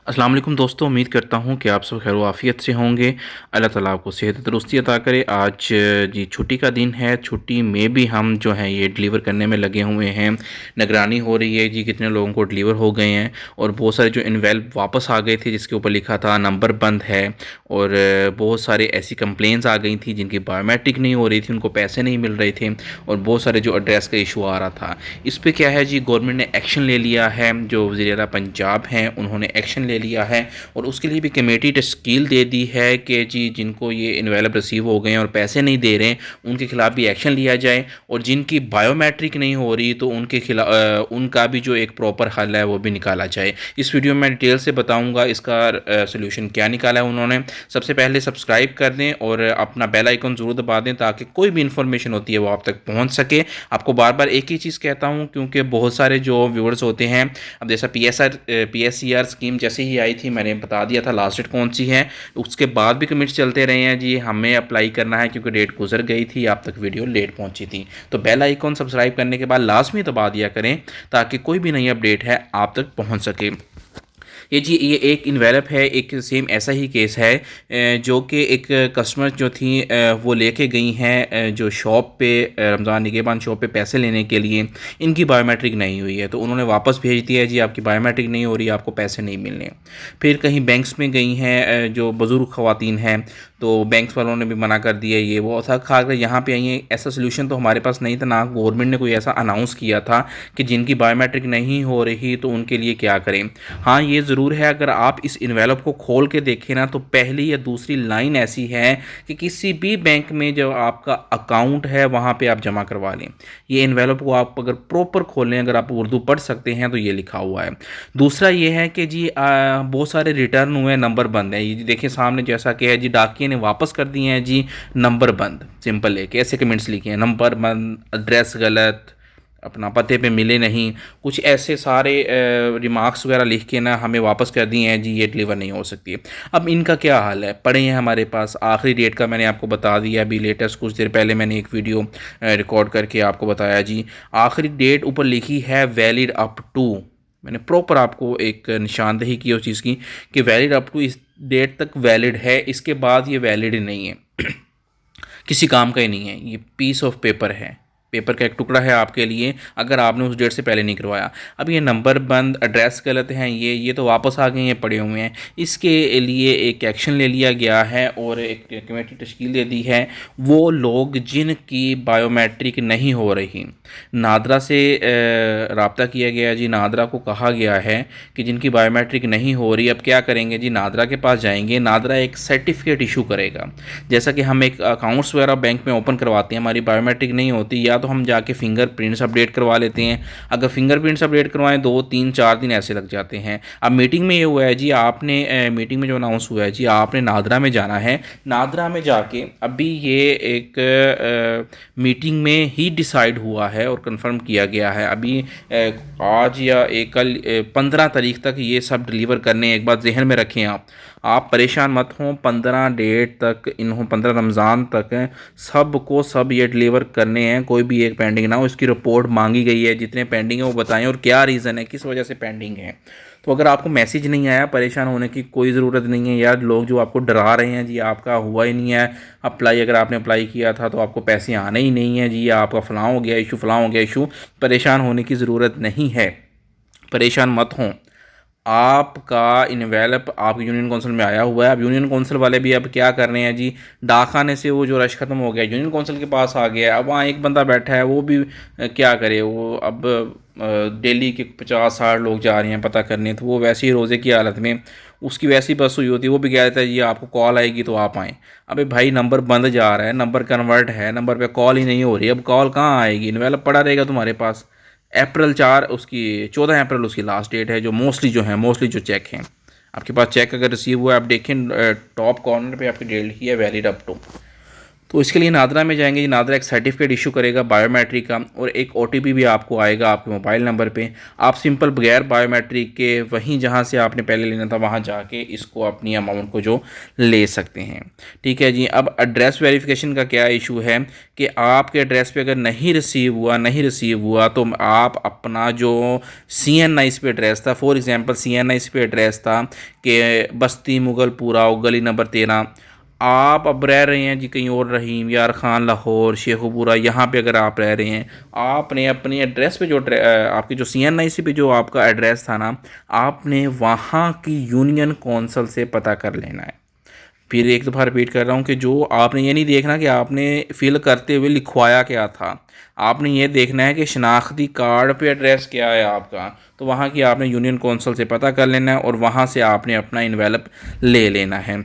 अस्सलाम वालेकुम दोस्तों, उम्मीद करता हूँ कि आप सब खैर आफ़ियत से होंगे। अल्लाह ताला आपको सेहत तंदुरुस्ती अता करे। आज जी छुट्टी का दिन है। छुट्टी में भी हम जो है ये डिलीवर करने में लगे हुए हैं। निगरानी हो रही है जी कितने लोगों को डिलीवर हो गए हैं, और बहुत सारे जो इनवेल्व वापस आ गए थे जिसके ऊपर लिखा था नंबर बंद है, और बहुत सारे ऐसी कंप्लेंट्स आ गई थी जिनकी बायोमेट्रिक नहीं हो रही थी, उनको पैसे नहीं मिल रहे थे, और बहुत सारे जो एड्रेस का इशू आ रहा था। इस पर क्या है जी, गवर्नमेंट ने एक्शन ले लिया है। जो वज़ीर-ए-आला पंजाब हैं उन्होंने एक्शन ले लिया है, और उसके लिए भी कमेटी तश्कील दे दी है कि जी जिनको ये इनवेलप रिसीव हो गए हैं और पैसे नहीं दे रहे हैं उनके खिलाफ भी एक्शन लिया जाए, और जिनकी बायोमेट्रिक नहीं हो रही तो उनके खिलाफ उनका भी जो एक प्रॉपर हल है वो भी निकाला जाए। इस वीडियो में मैं डिटेल से बताऊंगा इसका सोल्यूशन क्या निकाला है उन्होंने। सबसे पहले सब्सक्राइब कर दें और अपना बेल आइकन ज़रूर दबा दें ताकि कोई भी इंफॉर्मेशन होती है वो आप तक पहुँच सके। आपको बार बार एक ही चीज़ कहता हूँ क्योंकि बहुत सारे जो व्यूअर्स होते हैं, अब जैसा PSCR स्कीम जैसे ही आई थी मैंने बता दिया था लास्ट डेट कौन सी है, उसके बाद भी कमेंट्स चलते रहे हैं जी हमें अप्लाई करना है क्योंकि डेट गुजर गई थी, आप तक वीडियो लेट पहुंची थी। तो बेल आइकॉन सब्सक्राइब करने के बाद लाजमी दबा दिया करें ताकि कोई भी नई अपडेट है आप तक पहुंच सके। ये एक इन्वेलप है, एक सेम ऐसा ही केस है जो कि एक कस्टमर जो थी वो लेके गई हैं जो शॉप पे रमज़ान निगहबान शॉप पे पैसे लेने के लिए। इनकी बायोमेट्रिक नहीं हुई है तो उन्होंने वापस भेज दिया है जी आपकी बायोमेट्रिक नहीं हो रही, आपको पैसे नहीं मिलने। फिर कहीं बैंक्स में गई हैं जो बुज़ुर्ग ख़वातीन हैं, तो बैंक्स वालों ने भी मना कर दिया ये वो था। खाकर यहाँ पे आई हैं, ऐसा सोल्यूशन तो हमारे पास नहीं था, ना गवर्नमेंट ने कोई ऐसा अनाउंस किया था कि जिनकी बायोमेट्रिक नहीं हो रही तो उनके लिए क्या करें। हाँ ये ज़रूर है, अगर आप इस इन्वेलप को खोल के देखें ना तो पहली या दूसरी लाइन ऐसी है कि किसी भी बैंक में जो आपका अकाउंट है वहाँ पे आप जमा करवा लें। ये इन्वेलप को आप अगर प्रॉपर खोलें, अगर आप उर्दू पढ़ सकते हैं तो ये लिखा हुआ है। दूसरा ये है कि जी बहुत सारे रिटर्न हुए, नंबर बंद है। ये देखिए सामने जैसा कि है जी, डाकिए ने वापस कर दिए हैं जी नंबर बंद, सिंपल लेके ऐसे कमेंट्स लिखे हैं नंबर बंद, एड्रेस गलत, अपना पते पे मिले नहीं, कुछ ऐसे सारे रिमार्क्स वगैरह लिख के ना हमें वापस कर दिए हैं जी ये डिलीवर नहीं हो सकती। अब इनका क्या हाल है, पड़े हैं हमारे पास। आखिरी डेट का मैंने आपको बता दिया, अभी लेटेस्ट कुछ देर पहले मैंने एक वीडियो रिकॉर्ड करके आपको बताया जी। आखिरी डेट ऊपर लिखी है वैलिड अप टू, मैंने प्रॉपर आपको एक निशानदेही की उस चीज़ की कि वैलिड अप टू इस डेट तक वैलिड है, इसके बाद ये वैलिड नहीं है। किसी काम का ही नहीं है, ये पीस ऑफ पेपर है, पेपर का एक टुकड़ा है आपके लिए अगर आपने उस डेट से पहले नहीं करवाया। अब ये नंबर बंद, एड्रेस गलत हैं, ये तो वापस आ गए हैं, पड़े हुए हैं। इसके लिए एक एक्शन ले लिया गया है और एक कमेटी तश्कील दे दी है। वो लोग जिनकी बायोमेट्रिक नहीं हो रही, नादरा से रब्ता किया गया जी, नादरा को कहा गया है कि जिनकी बायोमेट्रिक नहीं हो रही अब क्या करेंगे जी, नादरा के पास जाएंगे, नादरा एक सर्टिफिकेट इशू करेगा। जैसा कि हम एक अकाउंट्स वगैरह बैंक में ओपन करवाते हैं, हमारी बायोमेट्रिक नहीं होती, या तो हम जाके फिंगरप्रिंट्स अपडेट करवा लेते हैं। अगर फिंगरप्रिंट्स अपडेट करवाएं 2 3 4 दिन ऐसे लग जाते हैं। अब मीटिंग में ये हुआ है जी, आपने मीटिंग में जो अनाउंस हुआ है जी, आपने नादरा में जाना है। नादरा में जाके अभी ये एक मीटिंग में ही डिसाइड हुआ है और कंफर्म किया गया है। अभी आज या कल 15 तारीख तक ये सब डिलीवर करने, एक बात जहन में रखें आप परेशान मत हों। 15 डेट तक इन्हों 15 रमज़ान तक सब ये डिलीवर करने हैं, कोई भी एक पेंडिंग ना हो। इसकी रिपोर्ट मांगी गई है, जितने पेंडिंग है वो बताएं और क्या रीज़न है, किस वजह से पेंडिंग है। तो अगर आपको मैसेज नहीं आया, परेशान होने की कोई ज़रूरत नहीं है यार। लोग जो आपको डरा रहे हैं जी आपका हुआ ही नहीं है अप्लाई, अगर आपने अप्लाई किया था तो आपको पैसे आने ही नहीं है जी, आपका फ़लाँ हो गया इशू, फ़लाँ हो गया इशू। परेशान होने की ज़रूरत नहीं है, परेशान मत हों। आपका इन्वेलप आपकी यूनियन काउंसिल में आया हुआ है। अब यूनियन काउंसिल वाले भी अब क्या कर रहे हैं जी, डाकखाने से वो जो रश ख़त्म हो गया, यूनियन काउंसिल के पास आ गया है। अब वहाँ एक बंदा बैठा है, वो भी क्या करे, वो अब दिल्ली के 50 60 लोग जा रहे हैं पता करने, तो वो वैसे ही रोज़े की हालत में उसकी वैसी बस हुई होती है, वो भी कह देता है जी आपको कॉल आएगी तो आप आएँ। अबे भाई नंबर बंद जा रहा है, नंबर कन्वर्ट है, नंबर पे कॉल ही नहीं हो रही, अब कॉल कहाँ आएगी। इन्वेलप पड़ा रहेगा तुम्हारे पास। अप्रैल 4 उसकी 14 अप्रैल उसकी लास्ट डेट है, जो मोस्टली जो चेक हैं आपके पास, चेक अगर रिसीव हुआ है आप देखें टॉप कॉर्नर पे आपकी डेट लिखी है वैलिड अप टू। तो इसके लिए नादरा में जाएंगे। नादरा एक सर्टिफिकेट इशू करेगा बायोमेट्रिक का, और एक ओटीपी भी आपको आएगा आपके मोबाइल नंबर पे। आप सिंपल बगैर बायोमेट्रिक के वहीं जहाँ से आपने पहले लेना था वहाँ जाके इसको अपनी अमाउंट को जो ले सकते हैं। ठीक है जी। अब एड्रेस वेरिफिकेशन का क्या इशू है कि आपके एड्रेस पे अगर नहीं रिसीव हुआ तो आप अपना जो CNIC पे एड्रेस था, फॉर एग्जांपल CNIC पे एड्रेस था कि बस्ती मुगलपुरा गली नंबर 13, आप अब रह रहे हैं जी कहीं और, रहीम यार खान लाहौर शेखुपुरा, यहाँ पे अगर आप रह रहे हैं, आपने अपने एड्रेस पे जो आपकी जो CNIC पे जो आपका एड्रेस था ना, आपने वहाँ की यूनियन कौंसल से पता कर लेना है। फिर एक दफ़ा रिपीट कर रहा हूँ कि जो आपने ये नहीं देखना कि आपने फिल करते हुए लिखवाया क्या था, आपने ये देखना है कि शनाख्ती कार्ड पे एड्रेस क्या है आपका, तो वहाँ की आपने यूनियन कौंसल से पता कर लेना है और वहाँ से आपने अपना इन्वेलप ले लेना है।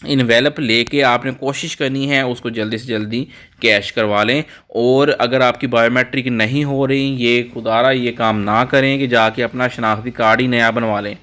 इन्वेलप लेके आपने कोशिश करनी है उसको जल्दी से जल्दी कैश करवा लें। और अगर आपकी बायोमेट्रिक नहीं हो रही, ये खुदारा ये काम ना करें कि जाके अपना शनाख्ती कार्ड ही नया बनवा लें।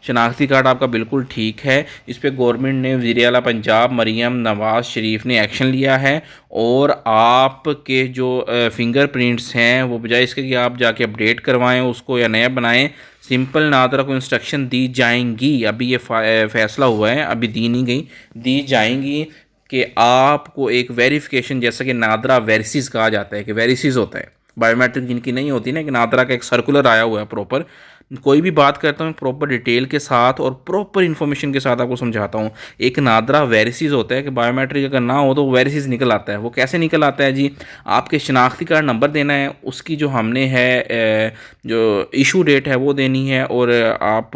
शनाख्ती कार्ड आपका बिल्कुल ठीक है, इस पर गवर्नमेंट ने वज़ीर आला पंजाब मरीम नवाज़ शरीफ ने एक्शन लिया है, और आपके जो फिंगरप्रिंट्स हैं वो बजाय इसके कि आप जाके अपडेट करवाएं उसको या नया बनाएं, सिंपल नादरा को इंस्ट्रक्शन दी जाएंगी, अभी ये फैसला हुआ है, अभी दी नहीं गई, दी जाएंगी कि आपको एक वेरिफिकेशन, जैसा कि नादरा वेरिसिस कहा जाता है कि वेरिसिस होता है, बायोमेट्रिक जिनकी नहीं होती ना, कि नादरा का एक सर्कुलर आया हुआ है प्रॉपर। कोई भी बात करता हूँ प्रॉपर डिटेल के साथ और प्रॉपर इन्फॉर्मेशन के साथ आपको समझाता हूँ। एक नादरा वेरिसिस होता है कि बायोमेट्रिक अगर ना हो तो वेरिसिस निकल आता है। वो कैसे निकल आता है जी, आपके शनाख्ती कार्ड नंबर देना है, उसकी जो हमने है जो इशू डेट है वो देनी है, और आप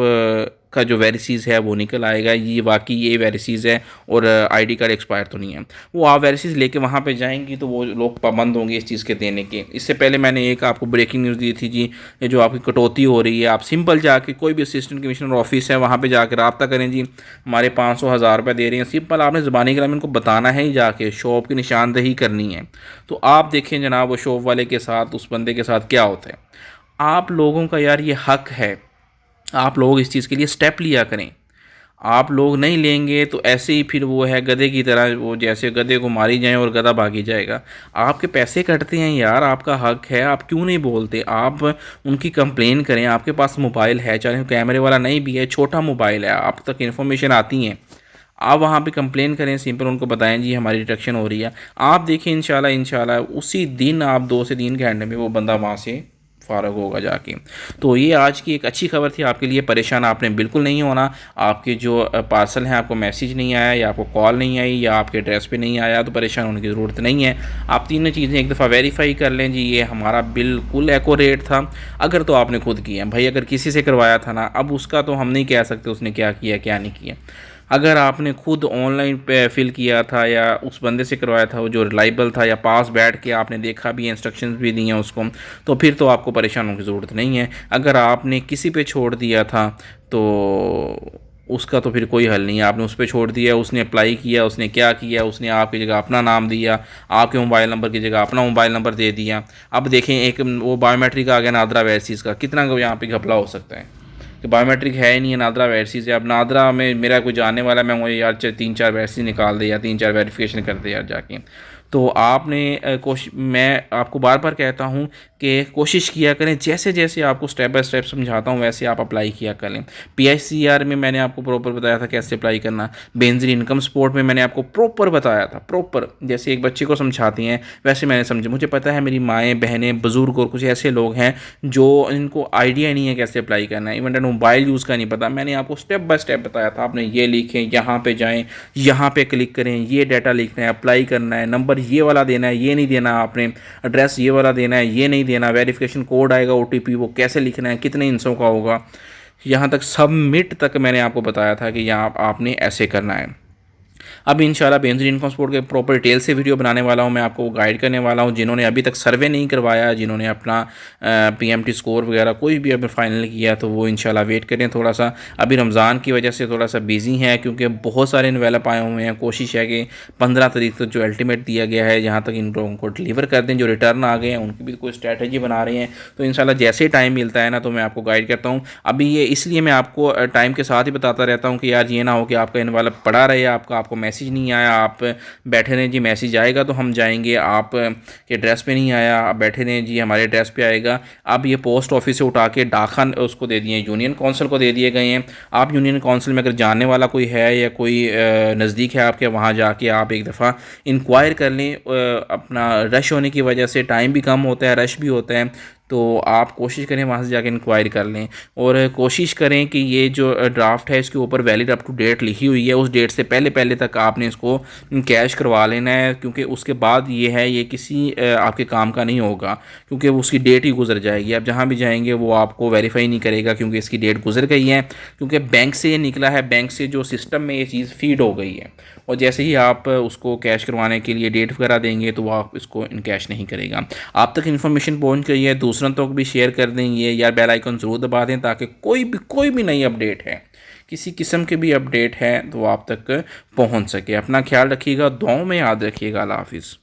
का जो वेरिसिस है वो निकल आएगा, ये वाकई ये वेरिसिस है और आईडी कार्ड एक्सपायर तो नहीं है। वो आप वेरिसिस लेके वहाँ पे जाएंगी तो वो लोग पाबंद होंगे इस चीज़ के देने के। इससे पहले मैंने एक आपको ब्रेकिंग न्यूज़ दी थी जी, ये जो आपकी कटौती हो रही है, आप सिंपल जाके कोई भी असिस्टेंट कमिश्नर ऑफिस है वहाँ पर जाकर रब्ता करें जी, हमारे 500-1000 रुपये दे रहे हैं, सिंपल आपने ज़बानी कलाम इनको बताना है ही, जाके शॉप की निशानदेही करनी है। तो आप देखें जनाब वो शॉप वाले के साथ, उस बंदे के साथ क्या होता है। आप लोगों का यार ये हक है, आप लोग इस चीज़ के लिए स्टेप लिया करें। आप लोग नहीं लेंगे तो ऐसे ही फिर वो है गधे की तरह, वो जैसे गधे को मारी जाए और गधा भागी जाएगा। आपके पैसे कटते हैं यार, आपका हक है, आप क्यों नहीं बोलते। आप उनकी कंप्लेन करें, आपके पास मोबाइल है, चाहे कैमरे वाला नहीं भी है, छोटा मोबाइल है, आप तक इन्फॉर्मेशन आती हैं, आप वहाँ पे कंप्लेन करें, सिंपल उनको बताएं जी हमारी डिटेक्शन हो रही है। आप देखें इंशाल्लाह उसी दिन, आप 2 से 3 घंटे में वो बंदा वहाँ से फ़ारग होगा जाके। तो ये आज की एक अच्छी खबर थी आपके लिए। परेशान आपने बिल्कुल नहीं होना। आपके जो पार्सल हैं आपको मैसेज नहीं आया, या आपको कॉल नहीं आई, या आपके एड्रेस पे नहीं आया, तो परेशान होने की ज़रूरत नहीं है। आप तीनों चीज़ें एक दफ़ा वेरीफाई कर लें जी, ये हमारा बिल्कुल एक्यूरेट था। अगर तो आपने खुद किया भाई, अगर किसी से करवाया था ना, अब उसका तो हम नहीं कह सकते उसने क्या किया क्या नहीं किया। अगर आपने खुद ऑनलाइन पे फिल किया था या उस बंदे से करवाया था वो जो रिलायबल था, या पास बैठ के आपने देखा भी, इंस्ट्रक्शंस भी दी हैं उसको, तो फिर तो आपको परेशान होने की ज़रूरत नहीं है। अगर आपने किसी पे छोड़ दिया था तो उसका तो फिर कोई हल नहीं है। आपने उस पर छोड़ दिया, उसने अप्लाई किया, उसने क्या किया, उसने आपकी जगह अपना नाम दिया, आपके मोबाइल नंबर की जगह अपना मोबाइल नंबर दे दिया। अब देखें एक वो बायोमेट्रिक आ गया नादरा वेरिसिस का, कितना यहाँ पे घपला हो सकता है कि बायोमेट्रिक है ही नहीं है, नादरा वेरिसिस है। अब नादरा में मेरा कोई जानने वाला, मैं मुझे यार 3-4 वेरिसिस निकाल दे या 3-4 वेरिफिकेशन कर दे यार जाके। तो आपने मैं आपको बार बार कहता हूँ कि कोशिश किया करें, जैसे जैसे आपको स्टेप बाय स्टेप समझाता हूँ वैसे आप अप्लाई किया करें। PICR में मैंने आपको प्रॉपर बताया था कैसे अप्लाई करना। बेंजीर इनकम सपोर्ट में मैंने आपको प्रॉपर बताया था, प्रॉपर जैसे एक बच्चे को समझाती हैं वैसे मैंने समझा। मुझे पता है मेरी माएँ बहनें बुज़ुर्ग और कुछ ऐसे लोग हैं जो इनको आइडिया नहीं है कैसे अप्लाई करना है, इवन मोबाइल यूज़ का नहीं पता। मैंने आपको स्टेप बाय स्टेप बताया था, आपने ये लिखें, यहाँ पर जाएँ, यहाँ पर क्लिक करें, ये डाटा लिखना है, अप्लाई करना है, नंबर ये वाला देना है, ये नहीं देना आपने, एड्रेस ये वाला देना है, ये नहीं देना, वेरिफिकेशन कोड आएगा OTP वो कैसे लिखना है, कितने इंचों का होगा, यहाँ तक सबमिट तक मैंने आपको बताया था कि यहाँ आपने ऐसे करना है। अब इंशाल्लाह बेंजीर इनकम सपोर्ट के प्रॉपर डिटेल से वीडियो बनाने वाला हूँ, मैं आपको गाइड करने वाला हूँ। जिन्होंने अभी तक सर्वे नहीं करवाया, जिन्होंने अपना PMT स्कोर वगैरह कोई भी अभी फाइनल किया, तो वो इंशाल्लाह वेट करें थोड़ा सा। अभी रमज़ान की वजह से थोड़ा सा बिजी है क्योंकि बहुत सारे इन्वेलप आए हुए हैं। कोशिश है कि 15 तारीख तक जो अल्टीमेट दिया गया है यहाँ तक इन लोगों को डिलीवर कर दें। जो रिटर्न आ गए हैं उनकी भी कोई स्ट्रैटेजी बना रहे हैं, तो इंशाल्लाह जैसे टाइम मिलता है ना तो मैं आपको गाइड करता हूँ। अभी ये इसलिए मैं आपको टाइम के साथ ही बताता रहता हूँ कि यार ये ना हो कि आपका इन्वेलप पड़ा रहे, आपका आपको मैसेज नहीं आया, आप बैठे रहें जी मैसेज आएगा तो हम जाएंगे, आप के एड्रेस पे नहीं आया, आप बैठे रहें जी हमारे एड्रेस पे आएगा। अब ये पोस्ट ऑफिस से उठा के डाकखान उसको दे दिए, यूनियन काउंसिल को दे दिए गए हैं। आप यूनियन काउंसिल में अगर जानने वाला कोई है या कोई नज़दीक है आपके, वहाँ जाके आप एक दफ़ा इंक्वायर कर लें। अपना रश होने की वजह से टाइम भी कम होता है, रश भी होता है, तो आप कोशिश करें वहाँ से जाकर इंक्वायरी कर लें और कोशिश करें कि ये जो ड्राफ्ट है इसके ऊपर वैलिड अप टू डेट लिखी हुई है, उस डेट से पहले पहले तक आपने इसको कैश करवा लेना है, क्योंकि उसके बाद ये है ये किसी आपके काम का नहीं होगा, क्योंकि उसकी डेट ही गुजर जाएगी। आप जहाँ भी जाएंगे वो आपको वेरीफाई नहीं करेगा क्योंकि इसकी डेट गुजर गई है, क्योंकि बैंक से ये निकला है, बैंक से जो सिस्टम में ये चीज़ फीड हो गई है। और जैसे ही आप उसको कैश करवाने के लिए डेट वगैरह देंगे तो वो आप इसको इन कैश नहीं करेगा। आप तक इन्फॉर्मेशन पहुंच गई है, दूसरों तक भी शेयर कर देंगे या बेल आइकन ज़रूर दबा दें ताकि कोई भी नई अपडेट है, किसी किस्म की भी अपडेट है तो आप तक पहुंच सके। अपना ख्याल रखिएगा, दुआओं में याद रखिएगा। अल्लाह हाफिज़।